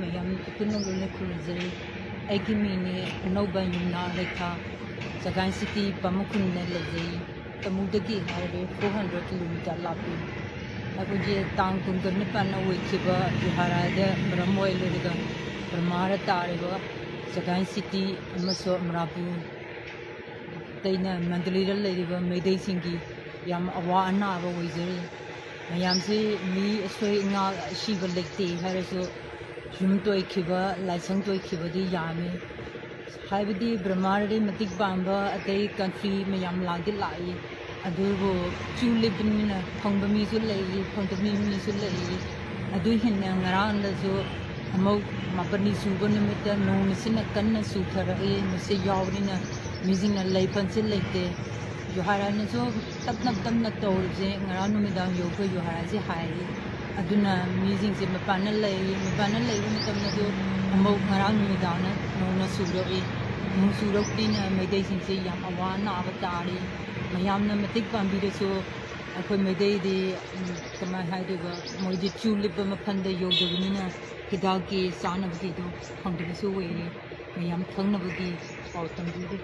mayam kunungule kuruzeri egimini noba yumna rekha Sagan City Pamukun Nelazei Tamudagi Harare 400 kilometer lapi Akuje Tang Kunganipan Wikiba Viharada Bramoy Luriga Bramara Tareva Sagan City Amaso Mrabu Taina Mandalira Ladiva Mede Singi Yam Awana Ava Wizard Mayamsi Mi Sway Nga Shiva Lekti Haraso Jumtoi Kiba Lysang Toi Kiba di Yami Haibidi Brahmari Matik Bamba at a country Mayam Ladi Lai Adubo Chulipin Pongbami Sulay Pontami Sulay Adu Hinang around the zoo Amo Mapani Subanimita known as in a Kana Sukara Missy Yawina Missing a lay pencil like the Yoharanazo Tapnaptam Natolze around Midam Yoga Yoharazi High Aduna Missing Mapana Lay Mapana Lay Mitamado Amo around Midana known as Suro Musurokdina Mede Sinse Yam Awana Avatari Mayamna Matik Bambi so I Mede the Kama Hideva Moji Chulipama Panda Yoga Hidaki Sana Vido Hondiso Way Mayam Tangavadi or Tambudi.